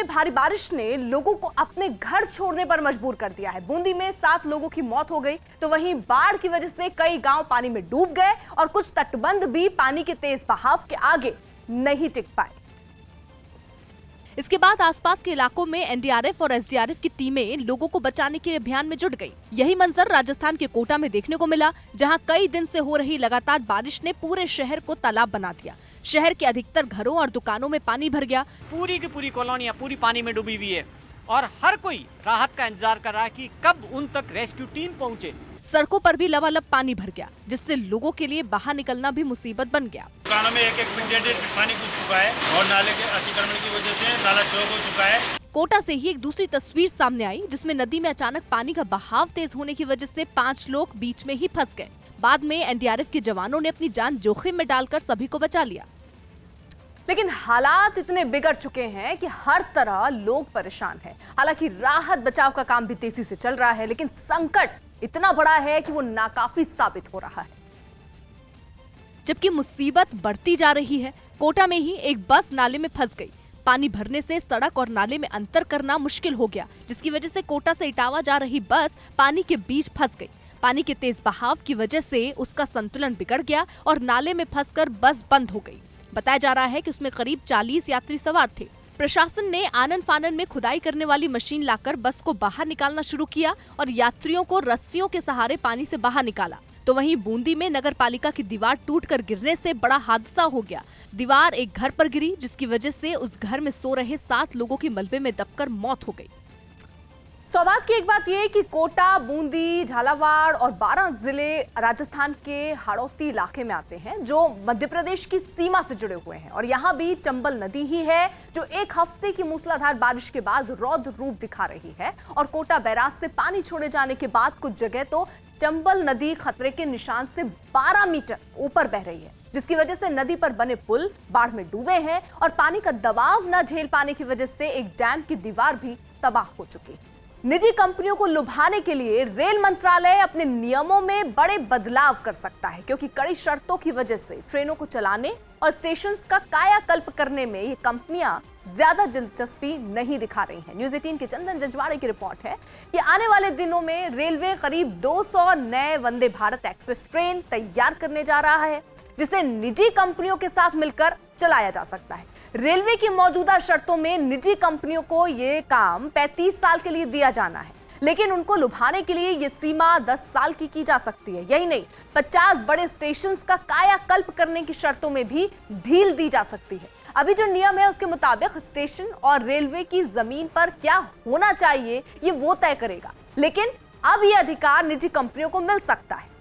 में भारी बारिश ने लोगों को अपने घर छोड़ने पर मजबूर कर दिया है। बूंदी में 7 लोगों की मौत हो गई, तो वहीं बाढ़ की वजह से कई गांव पानी में डूब गए और कुछ तटबंध भी पानी के तेज बहाव के आगे नहीं टिक पाए। इसके बाद आसपास के इलाकों में एनडीआरएफ और एसडीआरएफ की टीमें लोगों को बचाने के अभियान में जुट गई। यही मंजर राजस्थान के कोटा में देखने को मिला, जहां कई दिन से हो रही लगातार बारिश ने पूरे शहर को तालाब बना दिया। शहर के अधिकतर घरों और दुकानों में पानी भर गया। पूरी की पूरी कॉलोनियां पूरी पानी में डूबी हुई है और हर कोई राहत का इंतजार कर रहा है कि कब उन तक रेस्क्यू टीम पहुंचे। सड़कों पर भी लबालब पानी भर गया, जिससे लोगों के लिए बाहर निकलना भी मुसीबत बन गया। दुकानों में एक फीट पानी घुस चुका है और नाले के अतिक्रमण की वजह से नाला चौक हो चुका है। कोटा से ही एक दूसरी तस्वीर सामने आई, जिसमें नदी में अचानक पानी का बहाव तेज होने की वजह से 5 लोग बीच में ही फंस गए। बाद में एनडीआरएफ के जवानों ने अपनी जान जोखिम में डालकर सभी को बचा लिया। लेकिन हालात इतने बिगड़ चुके हैं कि हर तरह लोग परेशान हैं। हालांकि राहत बचाव का काम भी तेजी से चल रहा है, लेकिन संकट इतना बड़ा है कि वो नाकाफी साबित हो रहा है। जबकि मुसीबत बढ़ती जा रही है। कोटा में ही एक बस नाले में फंस गई। पानी भरने से सड़क और नाले में अंतर करना मुश्किल हो गया, जिसकी वजह से कोटा से इटावा जा रही बस पानी के बीच फंस गई। पानी के तेज बहाव की वजह से उसका संतुलन बिगड़ गया और नाले में फंसकर बस बंद हो गई। बताया जा रहा है कि उसमें करीब 40 यात्री सवार थे। प्रशासन ने आनन फानन में खुदाई करने वाली मशीन लाकर बस को बाहर निकालना शुरू किया और यात्रियों को रस्सियों के सहारे पानी से बाहर निकाला। तो वहीं बूंदी में नगर पालिका की दीवार टूटकर गिरने से बड़ा हादसा हो गया। दीवार एक घर पर गिरी, जिसकी वजह से उस घर में सो रहे 7 लोगों की मलबे में दबकर मौत हो गई। सौगात की एक बात यह कि कोटा, बूंदी, झालावाड़ और 12 जिले राजस्थान के हाड़ौती इलाके में आते हैं, जो मध्य प्रदेश की सीमा से जुड़े हुए हैं। और यहाँ भी चंबल नदी ही है जो एक हफ्ते की मूसलाधार बारिश के बाद रौद्र रूप दिखा रही है। और कोटा बैराज से पानी छोड़े जाने के बाद कुछ जगह तो चंबल नदी खतरे के निशान से 12 मीटर ऊपर बह रही है, जिसकी वजह से नदी पर बने पुल बाढ़ में डूबे हैं और पानी का दबाव न झेल पाने की वजह से एक डैम की दीवार भी तबाह हो चुकी है। निजी कंपनियों को लुभाने के लिए रेल मंत्रालय अपने नियमों में बड़े बदलाव कर सकता है, क्योंकि कड़ी शर्तों की वजह से ट्रेनों को चलाने और स्टेशंस का कायाकल्प करने में ये कंपनियां ज्यादा दिलचस्पी नहीं दिखा रही हैं। न्यूज़ 18 के चंदन जजवाड़े की रिपोर्ट है कि आने वाले दिनों में रेलवे करीब 200 नए वंदे भारत एक्सप्रेस ट्रेन तैयार करने जा रहा है, जिसे निजी कंपनियों के साथ मिलकर चलाया जा सकता है। रेलवे की मौजूदा शर्तों में निजी कंपनियों को यह काम 35 साल के लिए दिया जाना है, लेकिन उनको लुभाने के लिए यह सीमा 10 साल की जा सकती है। यही नहीं, 50 बड़े स्टेशंस का कायाकल्प करने की शर्तों में भी ढील दी जा सकती है। अभी जो नियम है उसके मुताबिक स्टेशन और रेलवे की जमीन पर क्या होना चाहिए ये वो तय करेगा, लेकिन अब यह अधिकार निजी कंपनियों को मिल सकता है।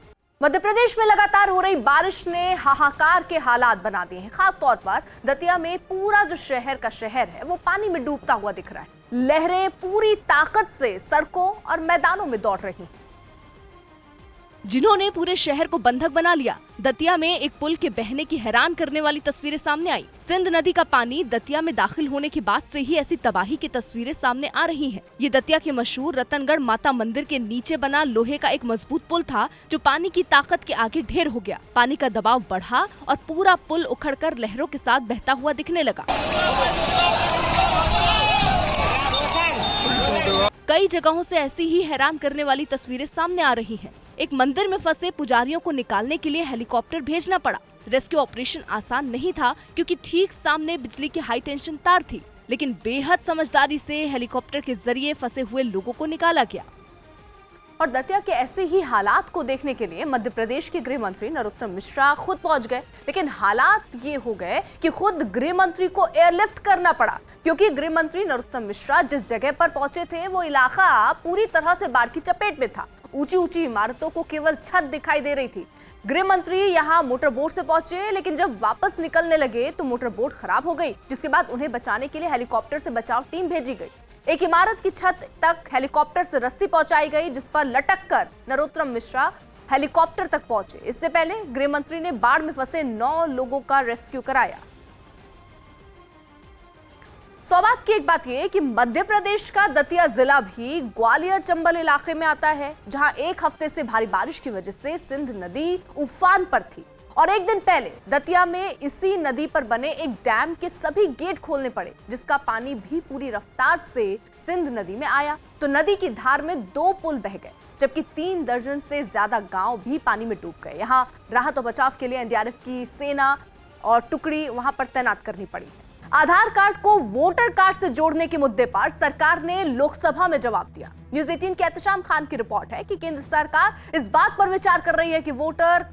मध्य प्रदेश में लगातार हो रही बारिश ने हाहाकार के हालात बना दिए हैं। खास तौर पर दतिया में पूरा जो शहर का शहर है वो पानी में डूबता हुआ दिख रहा है। लहरें पूरी ताकत से सड़कों और मैदानों में दौड़ रही हैं, जिन्होंने पूरे शहर को बंधक बना लिया। दतिया में एक पुल के बहने की हैरान करने वाली तस्वीरें सामने आई। सिंध नदी का पानी दतिया में दाखिल होने के बाद से ही ऐसी तबाही की तस्वीरें सामने आ रही हैं। ये दतिया के मशहूर रतनगढ़ माता मंदिर के नीचे बना लोहे का एक मजबूत पुल था, जो पानी की ताकत के आगे ढेर हो गया। पानी का दबाव बढ़ा और पूरा पुल उखड़कर लहरों के साथ बहता हुआ दिखने लगा। कई जगहों से ऐसी ही हैरान करने वाली तस्वीरें सामने आ रही हैं। एक मंदिर में फंसे पुजारियों को निकालने के लिए हेलीकॉप्टर भेजना पड़ा। रेस्क्यू ऑपरेशन आसान नहीं था, क्योंकि ठीक सामने बिजली की हाई टेंशन तार थी, लेकिन बेहद समझदारी से हेलीकॉप्टर के जरिए फंसे हुए लोगों को निकाला गया। और दतिया के ऐसे ही हालात को देखने के लिए मध्य प्रदेश के गृह मंत्री नरोत्तम मिश्रा खुद पहुंच गए, लेकिन हालात ये हो गए कि खुद गृह मंत्री को एयरलिफ्ट करना पड़ा, क्योंकि गृह मंत्री नरोत्तम मिश्रा जिस जगह पर पहुंचे थे वो इलाका पूरी तरह से बाढ़ की चपेट में था। ऊंची ऊंची इमारतों को केवल छत दिखाई दे रही थी। गृह मंत्री यहां मोटर बोट से पहुंचे, लेकिन जब वापस निकलने लगे तो मोटर बोट खराब हो गई, जिसके बाद उन्हें बचाने के लिए हेलीकॉप्टर से बचाव टीम भेजी गई। एक इमारत की छत तक हेलीकॉप्टर से रस्सी पहुंचाई गई, जिस पर लटक कर नरोत्तम मिश्रा हेलीकॉप्टर तक पहुंचे। इससे पहले गृह मंत्री ने बाढ़ में फंसे 9 लोगों का रेस्क्यू कराया। सौगात की एक बात यह कि मध्य प्रदेश का दतिया जिला भी ग्वालियर चंबल इलाके में आता है, जहां एक हफ्ते से भारी बारिश की वजह से सिंध नदी उफान पर थी और एक दिन पहले दतिया में इसी नदी पर बने एक डैम के सभी गेट खोलने पड़े, जिसका पानी भी पूरी रफ्तार से सिंध नदी में आया तो नदी की धार में 2 पुल बह गए, जबकि 3 दर्जन से ज्यादा गांव भी पानी में डूब गए। यहाँ राहत और बचाव के लिए एनडीआरएफ की सेना और टुकड़ी वहां पर तैनात करनी पड़ी। आधार कार्ड को वोटर कार्ड से जोड़ने के मुद्दे पर सरकार ने लोकसभा में जवाब दिया। न्यूज़ 18 के एहतशाम खान की रिपोर्ट है कि केंद्र सरकार इस बात पर विचार कर रही है कि वोटर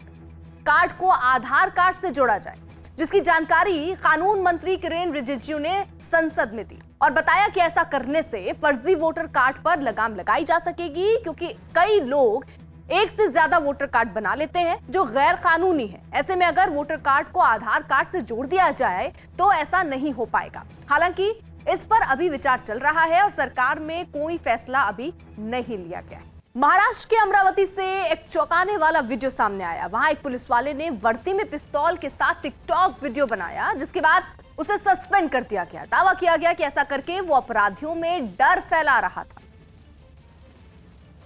कार्ड को आधार कार्ड से जोड़ा जाए, जिसकी जानकारी कानून मंत्री किरेन रिजिजू ने संसद में दी और बताया कि ऐसा करने से फर्जी वोटर कार्ड पर लगाम लगाई जा सकेगी, क्योंकि कई लोग एक से ज्यादा वोटर कार्ड बना लेते हैं जो गैर कानूनी है। ऐसे में अगर वोटर कार्ड को आधार कार्ड से जोड़ दिया जाए तो ऐसा नहीं हो पाएगा। हालांकि इस पर अभी विचार चल रहा है और सरकार में कोई फैसला अभी नहीं लिया गया है। महाराष्ट्र के अमरावती से एक चौंकाने वाला वीडियो सामने आया। वहां एक पुलिस वाले ने वर्दी में पिस्तौल के साथ टिकटॉक वीडियो बनाया, जिसके बाद उसे सस्पेंड कर दिया गया। दावा किया गया कि ऐसा करके वो अपराधियों में डर फैला रहा था,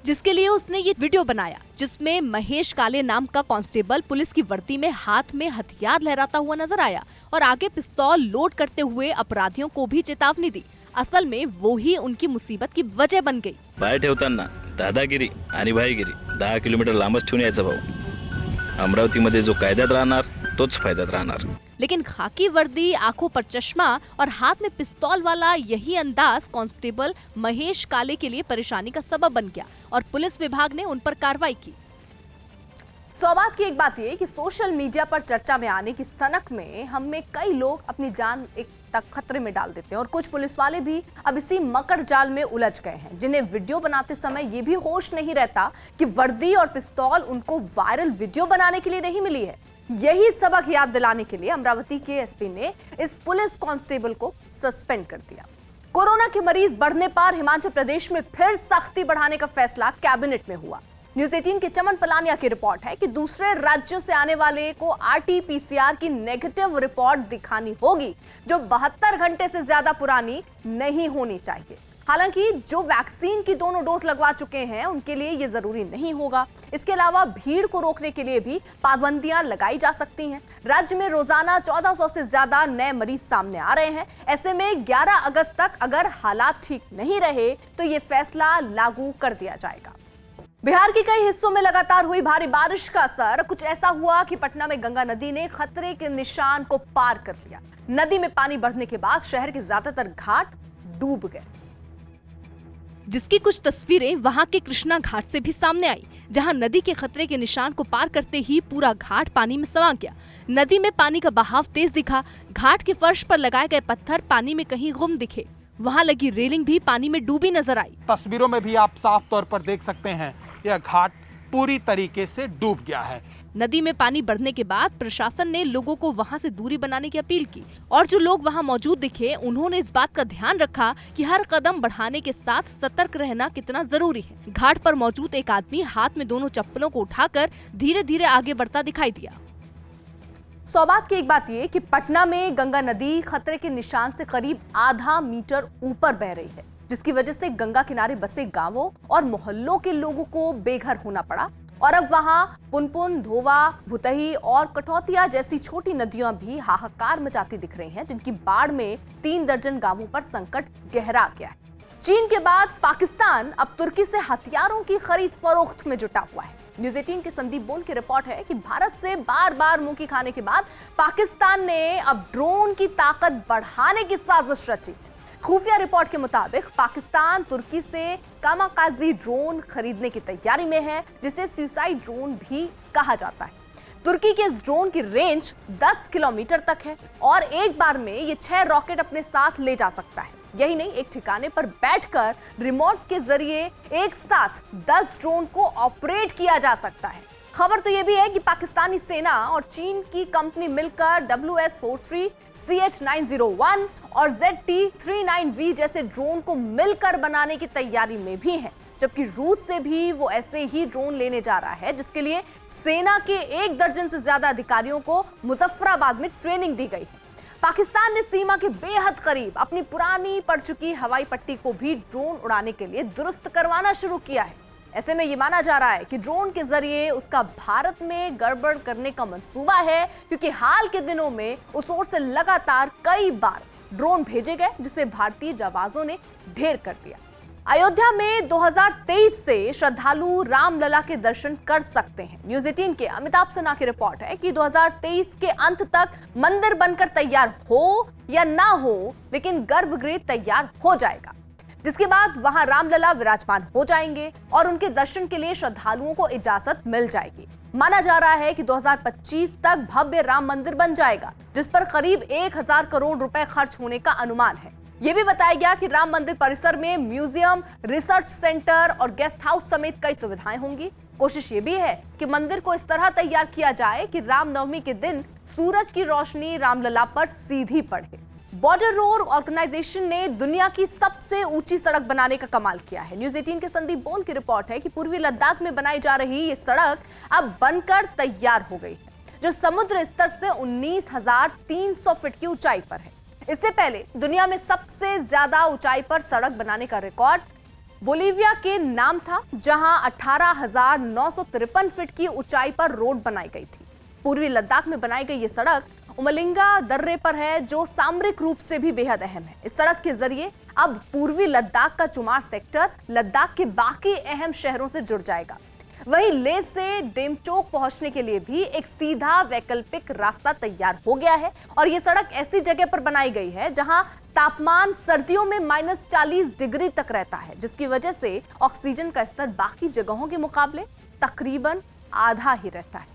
जिसके लिए उसने ये वीडियो बनाया, जिसमें महेश काले नाम का कांस्टेबल पुलिस की वर्दी में हाथ में हथियार लहराता हुआ नजर आया और आगे पिस्तौल लोड करते हुए अपराधियों को भी चेतावनी दी। असल में वो ही उनकी मुसीबत की वजह बन गई। बाहेर ठेवताना दादागिरी आणि भाईगिरी 10 किलोमीटर लांबच ठेवून यायचा भाऊ। अमरावतीमध्ये जो कायद्यात राहणार तोच फायद्यात राहणार। लेकिन खाकी वर्दी, आंखों पर चश्मा और हाथ में पिस्तौल वाला यही अंदाज कांस्टेबल महेश काले के लिए परेशानी का सबब बन गया और पुलिस विभाग ने उन पर कार्रवाई की। सौभाग्य की एक बात यह कि सोशल मीडिया पर चर्चा में आने की सनक में हमें कई लोग अपनी जान एक तक खतरे में डाल देते हैं और कुछ पुलिस वाले भी अब इसी मकर जाल में उलझ गए हैं, जिन्हें वीडियो बनाते समय ये भी होश नहीं रहता कि वर्दी और पिस्तौल उनको वायरल वीडियो बनाने के लिए नहीं मिली है। यही सबक याद दिलाने के लिए अमरावती के एसपी ने इस पुलिस कांस्टेबल को सस्पेंड कर दिया। कोरोना के मरीज बढ़ने पर हिमाचल प्रदेश में फिर सख्ती बढ़ाने का फैसला कैबिनेट में हुआ। न्यूज़ 18 के चमन पलानिया की रिपोर्ट है कि दूसरे राज्यों से आने वाले को आरटी-पीसीआर की नेगेटिव रिपोर्ट दिखानी होगी, जो 72 घंटे से ज्यादा पुरानी नहीं होनी चाहिए। हालांकि जो वैक्सीन की दोनों डोज लगवा चुके हैं उनके लिए ये जरूरी नहीं होगा। इसके अलावा भीड़ को रोकने के लिए भी पाबंदियां लगाई जा सकती हैं। राज्य में रोजाना 1400 से ज्यादा नए मरीज सामने आ रहे हैं। ऐसे में 11 अगस्त तक अगर हालात ठीक नहीं रहे तो ये फैसला लागू कर दिया जाएगा। बिहार के कई हिस्सों में लगातार हुई भारी बारिश का असर कुछ ऐसा हुआ कि पटना में गंगा नदी ने खतरे के निशान को पार कर लिया। नदी में पानी बढ़ने के बाद शहर के ज्यादातर घाट डूब गए, जिसकी कुछ तस्वीरें वहां के कृष्णा घाट से भी सामने आई, जहां नदी के खतरे के निशान को पार करते ही पूरा घाट पानी में समा गया। नदी में पानी का बहाव तेज दिखा। घाट के फर्श पर लगाए गए पत्थर पानी में कहीं गुम दिखे। वहां लगी रेलिंग भी पानी में डूबी नजर आई। तस्वीरों में भी आप साफ तौर पर देख सकते हैं, यह घाट पूरी तरीके से डूब गया है। नदी में पानी बढ़ने के बाद प्रशासन ने लोगों को वहां से दूरी बनाने की अपील की और जो लोग वहां मौजूद दिखे उन्होंने इस बात का ध्यान रखा कि हर कदम बढ़ाने के साथ सतर्क रहना कितना जरूरी है। घाट पर मौजूद एक आदमी हाथ में दोनों चप्पलों को उठाकर धीरे धीरे आगे बढ़ता दिखाई दिया। सौभाग्य की एक बात यह कि पटना में गंगा नदी खतरे के निशान से करीब आधा मीटर ऊपर बह रही है, जिसकी वजह से गंगा किनारे बसे गांवों और मोहल्लों के लोगों को बेघर होना पड़ा और अब वहां पुनपुन, धोवा, भुतही और कटौतिया जैसी छोटी नदियां भी हाहाकार मचाती दिख रही हैं, जिनकी बाढ़ में 3 दर्जन गांवों पर संकट गहरा गया है। चीन के बाद पाकिस्तान अब तुर्की से हथियारों की खरीद फरोख्त में जुटा हुआ है। न्यूज़ 18 के संदीप बोल की रिपोर्ट है कि भारत से बार बार मुंह की खाने के बाद पाकिस्तान ने अब ड्रोन की ताकत बढ़ाने की साजिश रची। खुफिया रिपोर्ट के मुताबिक पाकिस्तान तुर्की से कामाकाजी ड्रोन खरीदने की तैयारी में है, जिसे सुसाइड ड्रोन भी कहा जाता है। तुर्की के इस ड्रोन की रेंज 10 किलोमीटर तक है और एक बार में ये 6 रॉकेट अपने साथ ले जा सकता है। यही नहीं, एक ठिकाने पर बैठकर रिमोट के जरिए एक साथ 10 ड्रोन को ऑपरेट किया जा सकता है। खबर तो यह भी है कि पाकिस्तानी सेना और चीन की कंपनी मिलकर WS-43, CH-901 और ZT-39V जैसे ड्रोन को मिलकर बनाने की तैयारी में भी है, जबकि रूस से भी वो ऐसे ही ड्रोन लेने जा रहा है, जिसके लिए सेना के 1 दर्जन से ज्यादा अधिकारियों को मुजफ्फराबाद में ट्रेनिंग दी गई है। पाकिस्तान ने सीमा के बेहद करीब अपनी पुरानी पड़ चुकी हवाई पट्टी को भी ड्रोन उड़ाने के लिए दुरुस्त करवाना शुरू किया है। ऐसे में ये माना जा रहा है कि ड्रोन के जरिए उसका भारत में गड़बड़ करने का मंसूबा है, क्योंकि हाल के दिनों में उस ओर से लगातार कई बार ड्रोन भेजे गए जिसे भारतीय जाबाजों ने ढेर कर दिया। अयोध्या में 2023 से श्रद्धालु रामलला के दर्शन कर सकते हैं। न्यूज़ 18 के अमिताभ सिन्हा की रिपोर्ट है कि 2023 के अंत तक मंदिर बनकर तैयार हो या ना हो, लेकिन गर्भगृह तैयार हो जाएगा, जिसके बाद वहां रामलला विराजमान हो जाएंगे और उनके दर्शन के लिए श्रद्धालुओं को इजाजत मिल जाएगी। माना जा रहा है कि 2025 तक भव्य राम मंदिर बन जाएगा, जिस पर करीब 1000 करोड़ रुपए खर्च होने का अनुमान है। यह भी बताया गया कि राम मंदिर परिसर में म्यूजियम, रिसर्च सेंटर और गेस्ट हाउस समेत कई सुविधाएं होंगी। कोशिश ये भी है कि मंदिर को इस तरह तैयार किया जाए कि रामनवमी के दिन सूरज की रोशनी रामलला पर सीधी पड़े। बॉर्डर रोड ऑर्गेनाइजेशन ने दुनिया की सबसे ऊंची सड़क बनाने का कमाल किया है। न्यूज़ 18 के संदीप बोल की रिपोर्ट है कि पूर्वी लद्दाख में बनाई जा रही ये सड़क अब बनकर तैयार हो गई है, जो समुद्र स्तर से 19,300 फीट की ऊंचाई पर है। इससे पहले दुनिया में सबसे ज्यादा ऊंचाई पर सड़क बनाने का रिकॉर्ड बोलीविया के नाम था, जहां 18,953 फीट की ऊंचाई पर रोड बनाई गई थी। पूर्वी लद्दाख में बनाई गई ये सड़क उमलिंगा दर्रे पर है, जो सामरिक रूप से भी बेहद अहम है। इस सड़क के जरिए अब पूर्वी लद्दाख का चुमार सेक्टर लद्दाख के बाकी अहम शहरों से जुड़ जाएगा। वहीं लेह से डेमचोक पहुंचने के लिए भी एक सीधा वैकल्पिक रास्ता तैयार हो गया है, और यह सड़क ऐसी जगह पर बनाई गई है जहां तापमान सर्दियों में -40 डिग्री तक रहता है, जिसकी वजह से ऑक्सीजन का स्तर बाकी जगहों के मुकाबले तकरीबन आधा ही रहता है।